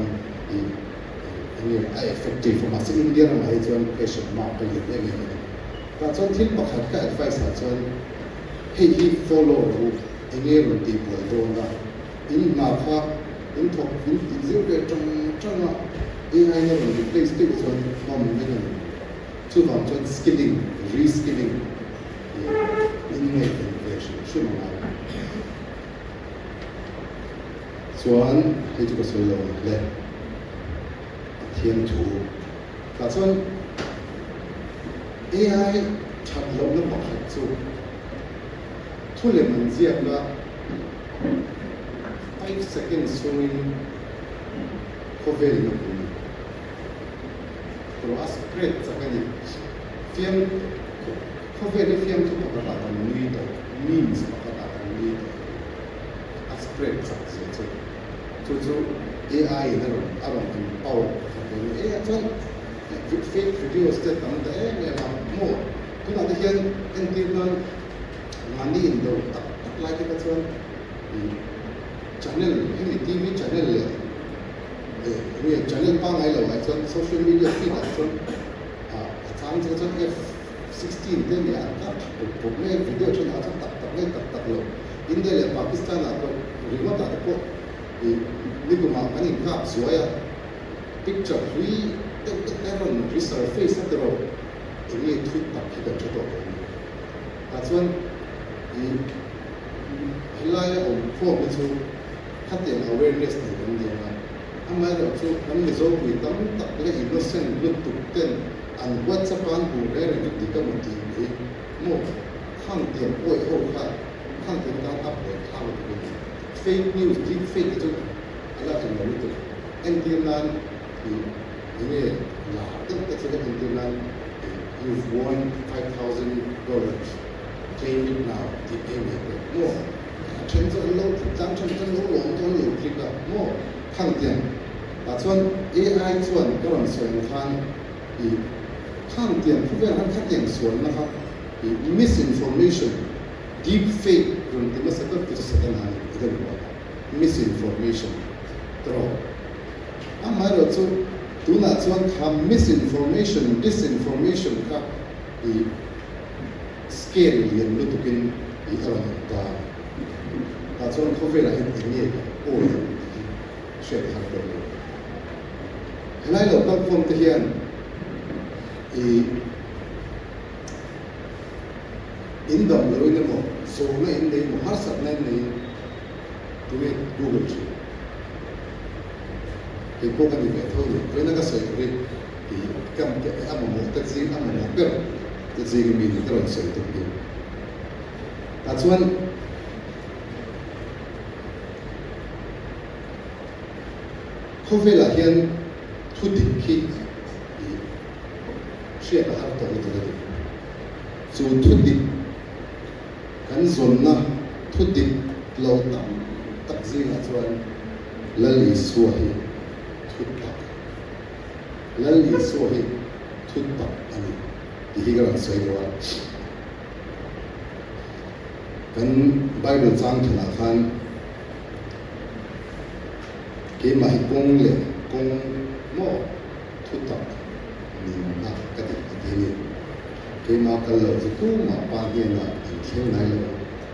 ini effective mà sinh India là mà chung patient mà cái gì đấy và chung thiên bậc hạt cái advice là chung hey he follow ru enge ru ti pol do na in na kha in thok in zero ke trong na AI ne ru replace ke son mom ne ne chu va chon skilling reskilling in ne innovation chu ma chuan he chu ko so lo le thiên thủ và chuan AI chat lo na ba kha chu thu le man ziak la 5 seconds swing kovel no pro aspret sakani fiam kovel ni fiam tu pa ta ni to means pa ta ni to aspret sak se chu AI na ro aron kan pau AI chuan fake videos te tam ta me la mo tu na de hian entirnan mani indo like cái chuan channel hay TV channel le channel pa ngai lo ai chuan social media feed ai chuan chang chuan F16 te ne ka problem video chuan a chuan tak lo India le Pakistan a ko remote a ko ni ko ma ani ka suaya picture free te ron resurface at ro ni tweet tak ki da chuto a chuan helai om form chu khaten awareness ni kan dia na amai ro chu kan le zo wi tam tak le innocent lut tu ten an whatsapp an bu re re ti ka mo ti ni mo khang tian oi ho kha khang tian ta up le khang tu fake news deep fake chu ala kan lo tu en tian nan ni la tu ka chu en tian nan you've won $5,000 claim it now the payment more chen zo lo zang chen lo lo click up more khang tian ta chuan AI chuan ka ron soi khan I khang tian khu ve han khat tian suan na kha misinformation deep fake run ti ma sa ka tu sa kan han idan wa misinformation tro amai ro chu tu na chuan kha misinformation disinformation ka scale lian lu tukin I aron ta chuan khovel a hin ni o shet har ko helai lo tak form te hian in dam lo in mo so na in dei mo har sat na nei tu me Google chi ke ko kan ni ve thau ni na ka sai ri kam ke am mo ta ji am mo per ta ji mi ni tron sai tu ki ta chuan khovela hian thu dik khi share har to ni tu chu thu dik kan zon na thu dik lo tam tak ji na chuan lali suwa hi thu tak lali suwa hi thu tak ani hi ga sai wa kan Bible chang thana khan ke mai kong le kong mo thu tak ni na ka ti ni ke ma ka lo tu ma pa ni na theng nai lo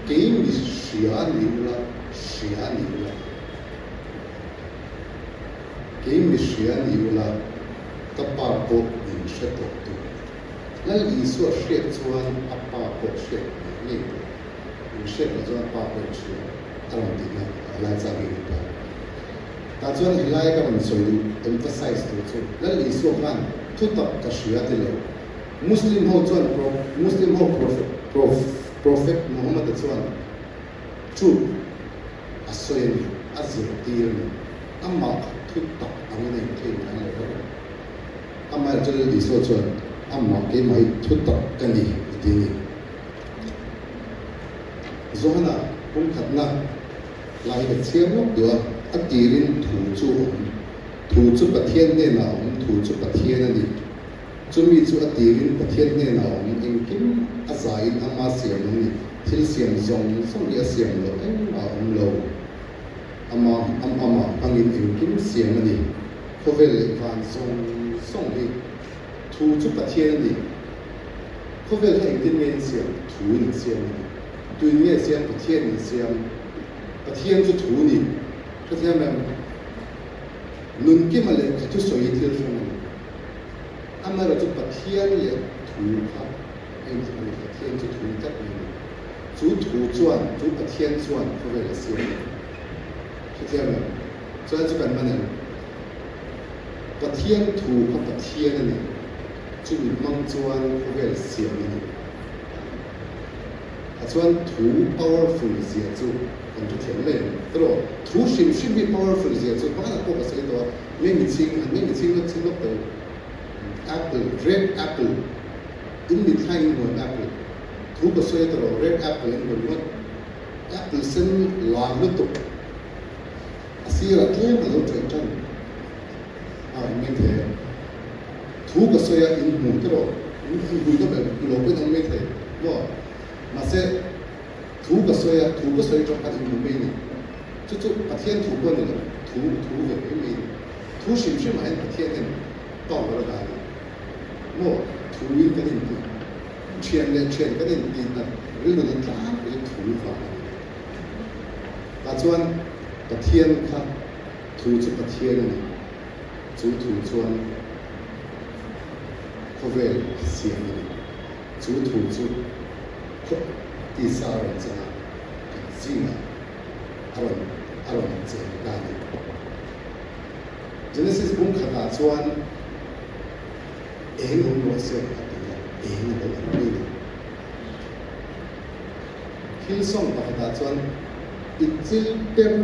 ke mi sia ni la ke mi sia ni la ka pa ko in she to tu la li so she chuan a pa ko she ni she la chuan pa ko she aron ti na la cha ni pa ta chuan hilai ka man soi emphasize tu chu la li so khan thu tak ka shia ti lo Muslim ho chuan prophet Muhammad chuan chu asoin azir tir amma thu tak amane thei na lo amma chal li so chuan amma ke mai thu tak kani ti ni zo hana kung khatna lai de chiam lok tua atirin thu chu pathian ne na thu chu pathian ani chumi chu atirin pathian ne na eng kim azain ama siam ni thil siam zong song ya siam lo eng ma lo ama angin eng kim siam ani khovel van song ni thu chu pathian ni khovel eng tin men siam thu ni siam tu ni siam pathian ni siam pathian chu thu ni pathian ma nun ki male tu soi thil shon amara chu pathian le thu kha eng pathian chu thu tak ni chu thu chuan chu pathian chuan khovel siam pathian ma chuan chu kan manen pathian thu kha pathian ni chu mang chuan khovel siam ni chuan thu powerful zia chu kan tu thiam le tro thu shim bi powerful zia chu ba na ko ka sei to me mi ching lo ching lo to apple red apple in the time one apple thu ko sei to red apple in one apple sen la lo to asira tlem lo to tan me the thu ko sei in mu tro in bu ko be lo ko no me the no mà sẽ thú cái xoay trong cái gì mình chú pathian thú quân này thú về cái mình thú sim mà anh pathian này to vào đó nó thú cái gì chuyện cái gì là ví dụ như là cái thú vào và chuan pathian khác thú chú pathian này chú chuan có về xiềng này chú第三人称信啊，阿伦这干的，真的是不可打穿，英文罗些英文的，轻松把打穿，一直变人物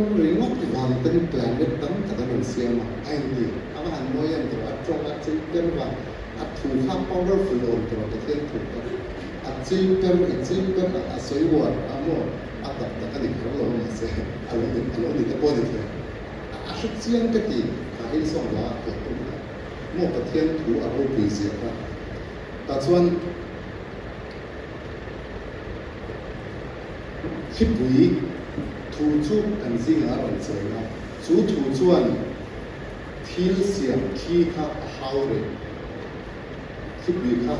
完整plan的等这个东西嘛，哎你，阿们很多人都话中了这变话，啊土哈 powerful 的这些土的。achievement a soiwar amo atak takani khalo ma se aloni ta podi the a shitsian ka ti a hin song la ko mo pathian thu a ro pi se ka ta chuan khipui thu chu kan zinga ron chena chu thu chuan thil siam thi kha a haure khipui kha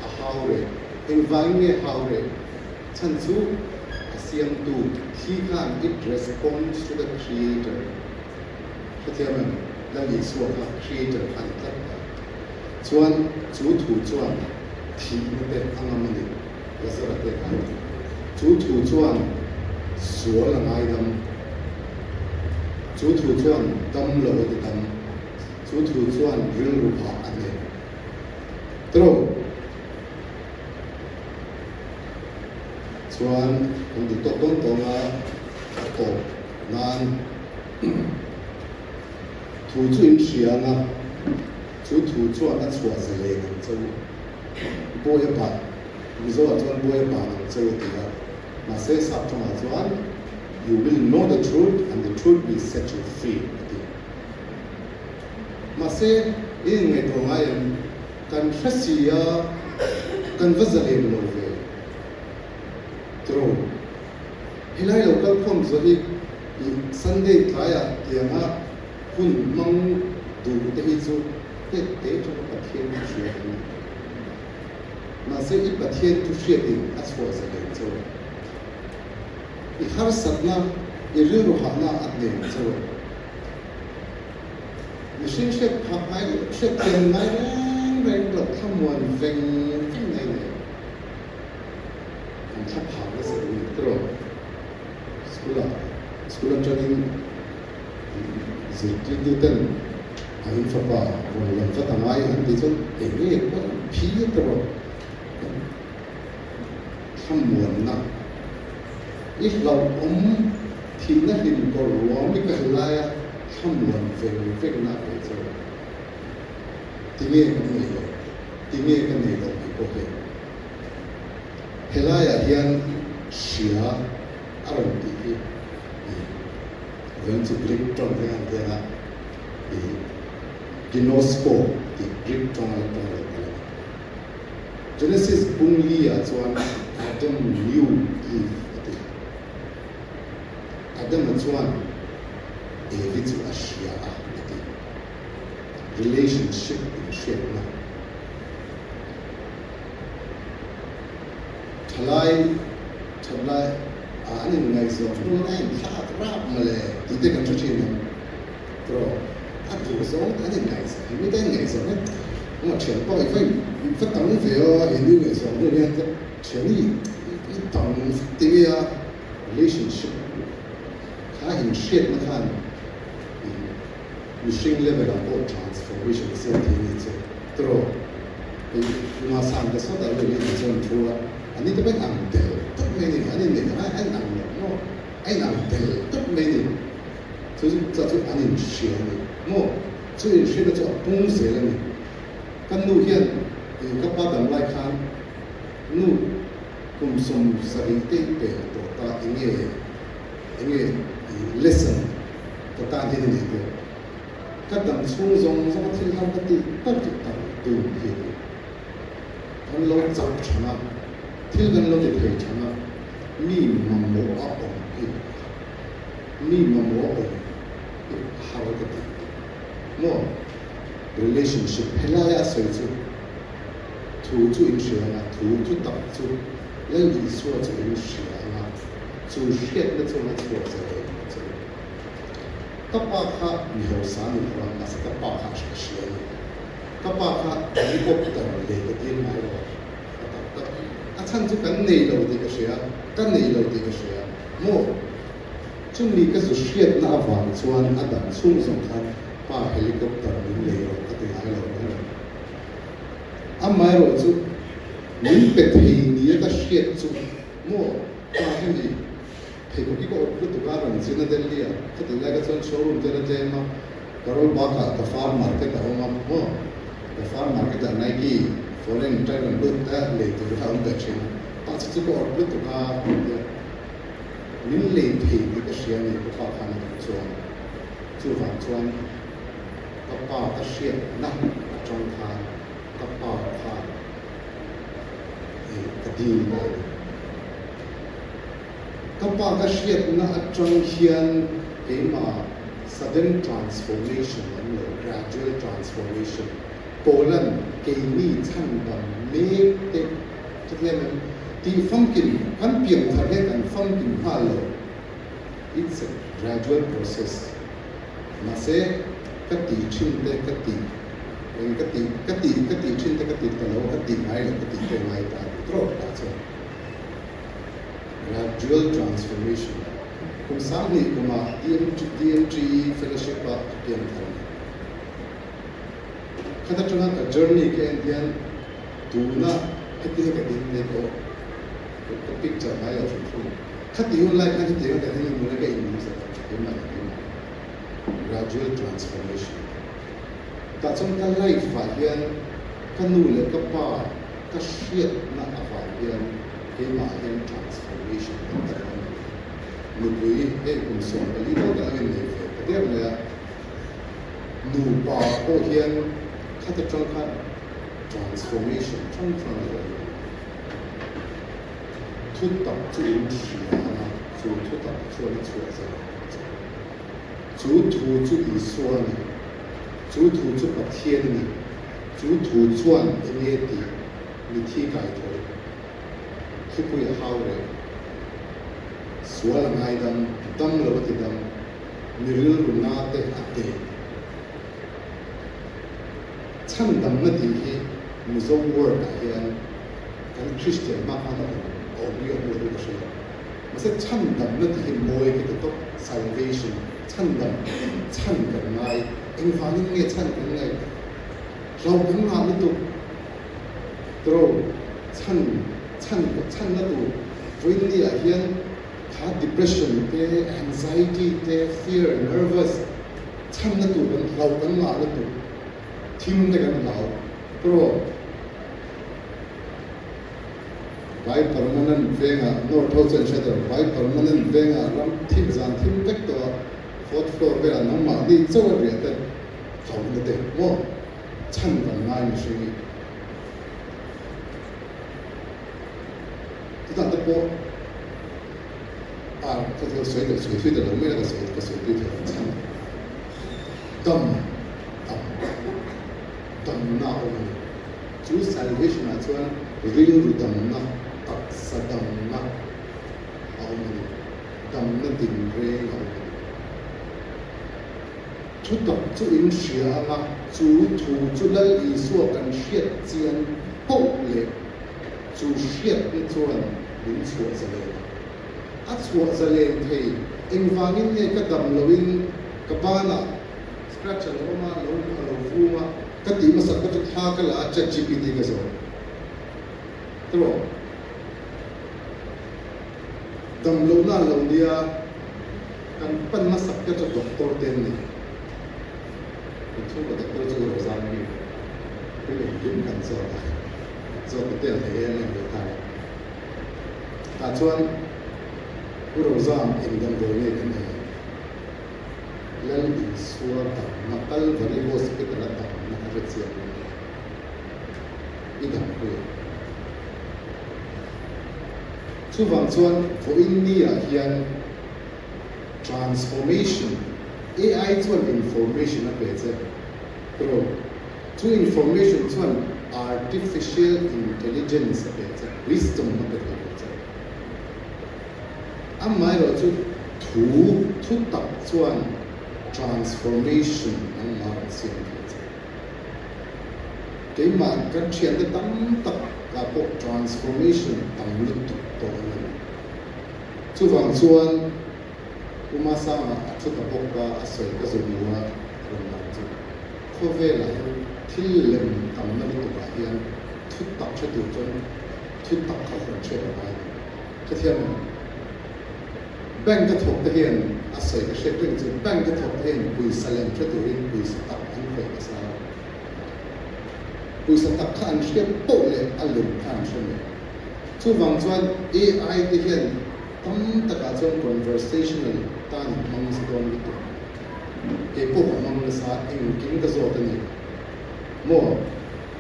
a haure environment haure chanchu asiam tu he can it responds to the creator pathian la li suwa ka creator kan ta chuan chu thu chuan thi te angam ni rasara te ka chu thu chuan suwa la ngai dam chu thu chuan dam lo de dam chu thu chuan ril ru pha ane tro chuan ông đi tốt tốt tốt là cổ nan thủ chuyên xia na chú thủ chuan đã chua sẽ lên châu bôi bạc ví dụ là chuan bôi bạc châu thì mà sẽ sắp trong là chuan you will know the truth and the truth will set you free mà sẽ in ngày đầu ngày cần phát xia cần vất lên lâu về true. Hilai local form so hi Sunday kaya tianga hun mang du te hi chu te cho pathian shia ni ma se I pathian tu shia din as for sa le chu I har satna I ru ha na at le chu ni shin she pa mai she tian mai reng lo thamwan veng nei nei thắp hào nó sẽ bị trôi sekolah training zikir tên anh phải bảo một lần phát tạm ai anh đi xuống để nghe có phí trôi tham muốn na ít lâu thì nó hình có lo mấy cái lai tham muốn về na về rồi thì nghe cái này là bị có thể Helaya hian shia aron ti when to grip trong the ginosko ti grip trong Genesis bungli chuan Adam knew Eve Adam chuan Eve chu ashia relationship in shape na thalai anin ngai zo nu nai tha rap male ti te kan chu chin tro a tu zo anin ngai zo mi te ngai zo ne mo chen po i fai fa tang fe o i ni ngai zo nu ne chen ni i tang ti ya relationship kha in shape na khan machine level of transformation is a thing it's tro ma sang da so da le ni chen tro ani te ben ang tel tất me ni ani ne ai ang no ai ang tel tất me ni so so ani shi ni mo so shi da cho pung se le ni kan nu hian ka pa dam lai khan nu kum som sa ri te pe to ta inge lesson to ta ni ni te các đảng xuống dòng do thiên long các tỷ tất cả từ hiện con lâu dọc chẳng hạn thiên gần lâu để thấy chẳng hạn mi mà mổ áp ổn mi mà mổ ổn how cái gì mo relationship helaya soi chu thu chu in share na thu chu tập chu lấy lý số chu in share na chu share na chu na chu các bạn khác nhiều sáng nhiều lắm mà các bạn khác sẽ xuyên các bạn khác đi bộ tận để cái tiền này rồi à chẳng chỉ cái này đâu thì cái gì à cái này đâu thì cái gì à mo chúng mình cái số xuyên na vàng chuan à đằng xuống sông khăn pa helicopter mình lấy rồi cái này rồi à mai rồi chú mình bị thì nhiều cái xuyên chú mo pa cái gì thì cũng có một cái tụi mình xin đến đây à, cái tụi này cái chân showroom trên đây mà, cái bác cái farm market đó mà, cái farm market là Nike, foreign trade good đó, lấy tụi họ ông đấy, ta chỉ có một cái tụi mình lấy thì cái xe này cũng khó khăn chuan, chú phản chuan, cái bác cái xe nặng trong thang, cái bác cái gì đó các bạn cái chuyện nó trong hiện cái mà sudden transformation là gradual transformation Poland cái mi chân đầm mê tê cho nên là thì phong kín hắn biển thật hết anh phong kín hoa lệ it's a gradual process mà sẽ cái tỷ chín tới cái tỷ chín tới cái tỷ tàu cái tỷ mai là cái tỷ cái mai ta trop đã chứ gradual transformation. Kung saan ni kuma DMG fellowship ba pian thang. Kada chuna ka journey ke Indian tuna heti ka din ne ko picture mai lo chu. Khati hun lai khati te ka ni mu ka in sa ka ma gradual transformation. Ta chung ka life fa hian ka nu le ka pa ka shiat na fa hian cái mà hiện transformation của tất cả người quý cái cùng sống cái lý do là cái này cái tiếp là nụ bảo cô hiện các cái trong các transformation trong là thu tập chú ý là chú thu tập chú ý chú ý chú thu chú ý xuân này chú thu chú bát thiên này chú thu chuan cái này thì mình thi cải thôi khi quỳ hao rồi, sual ngay đâm lâu thì đâm, niril runa te ate, chăn đâm nó thì khi muzo word hiện, cái Christian mà hắn đã ở đây ở đây cái gì, mà sẽ chăn đâm nó thì khi mỗi cái đó salvation, chăn đâm ngay, anh phá những nghe chăn đâm ngay, rau cũng làm nó tụ, rồi chăn nó tụ với đi ở hiện cả depression te anxiety te fear nervous chăn nó tụ gần lâu gần mà nó tụ team nó gần lâu pro vai permanent venga north house shelter vai permanent venga ram thim zan thim tek to fourth floor ve an ma ni chaw ri ta thau na te mo chan kan ngai ni shi ta ta po a ta ta sui de lo me la sui ka sui de chan dam na o chu salvation a chuan ril ru dam na tak sa dam na au dam na din re au chu tak chu in shia ma chu thu chu lal i suwa kan shiat chian po le chu shiat ni chuan din chuwa zale a chuwa zale thei engwangin ne ka dam lovin ka bana scratch lo ma lo fu ma ka ti ma sa ka chu tha ka la chat gpt ka so tro dam lo na lo dia kan pan ma sak ka chu doctor ten ni chu ka doctor chu ro zam ni ke le kim kan so ka tel he ne lo thai ta chuan ro zam in dam do ne kan ne lal in suwa ta na kal vari hospital ta na ha sia idam ko chu wang chuan vo India hian transformation AI chuan information a pe che pro chu information chuan artificial intelligence a pe che wisdom a pe che amai ro chu thu tak chuan transformation ang ma sian che ke ma kan thian de tam tak ka po transformation tam lu tu to ni chu wang chuan uma sa chu ta po ka asoi ka zo muwa ron na chu kho ve la thil lem tam na lu ka hian thu tak che tu chon thu tak ka khon che ra ai ka thiam bank ka thok ta hian asoi ka she ring chu bank ka thok ta hian pui salem che tu rin pui sa tak an khoi ka sa pui sa tak khan she po le alum khan she me chu wang chuan AI te hian tam taka chuan conversational tan mang sa don ni ke po mang na sa eng king ka zo ta ni mo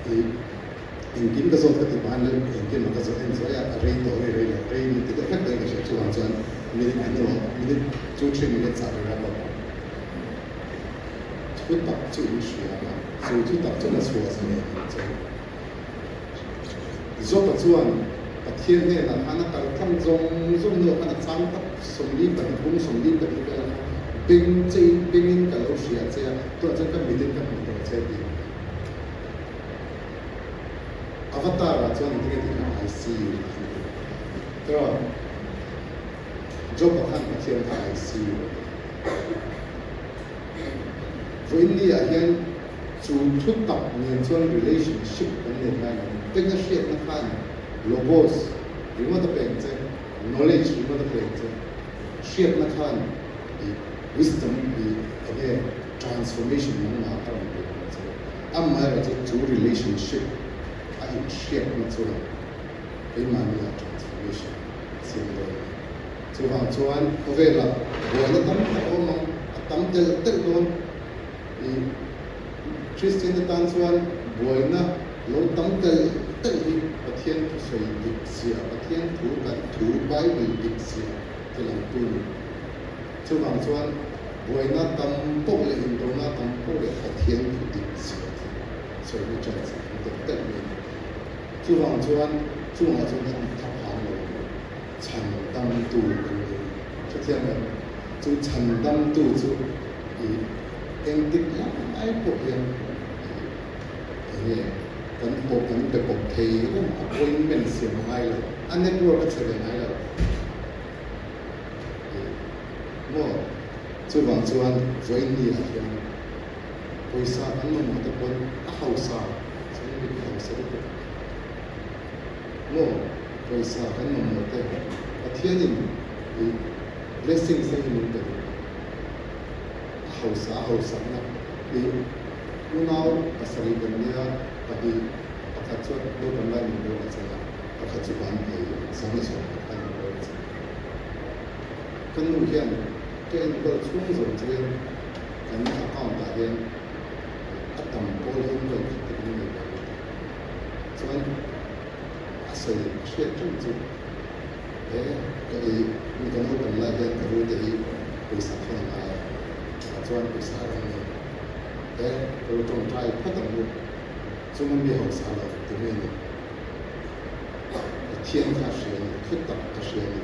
eng king ka zo ta ti ban le eng king ka zo en zo ya rei to rei ni ti ka khat ka she chu wang chuan mi ni an no mi ni chu chi mi sa ra ba chu tak chu ni shi ya ma chu tak chu na so sa ni zo pa chuan thiên thế là hắn là thăm giống nữa hắn là sáng tác sống đi và cũng sống đi và cái là bên in cả lâu xia xe tôi chắc các mình đến các mình đều sẽ đi avatar là cho những cái gì là ICU rồi job của hắn là thiên là ICU với India hiện chủ thuyết tập niềm chuan relationship vấn đề này bên cái chuyện nó khác logos remote page knowledge remote page shape na khan wisdom again transformation na khan amma ra chu relationship a in shape na chu ai ma ni transformation symbol chu ha chuan ovela wala tam tel don i Christian tan chuan boina lo tam tel hi thiên thu soi dik sia thiên thu kan thu bible dik sia telam tu chu wang chuan boina tam po le in do na tam po le thiên thu dik sia soi ni chan sa tek ni chu wang chuan tham thap ham lo chan tam tu ni chu thiam na chu chan tam tu chu i eng dik la ai po hian kan po kan pe po thei na appointment se mai la an network ka chhe mai la mo chu wang chuan join ni la hian poisa an mo ta pon a hausa chen ni hausa ro mo poisa kan mo te pathian in blessing se ni te hausa na ni unau asari kan nia tapi pakat chuan do kan lai ni do ka chela 和主管给上一所看的儿子，跟路线跟个冲绳这边跟阿讲大家阿当波音个这个那个，所以阿所以确政治，个你讲我本来跟个的为啥看啊，所以为啥呢？个中在不等于中文没好啥了，对面的。天下学呢，去打的学呢，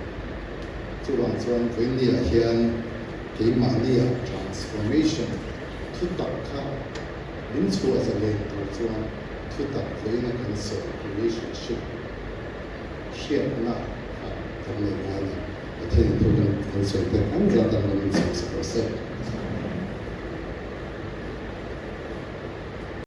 就往专维尼亚天给玛利亚 transformation， 去打卡，民族as a land 都专去打维那个 relationship， shape 那他们那个天都跟水的安家的民族是不是？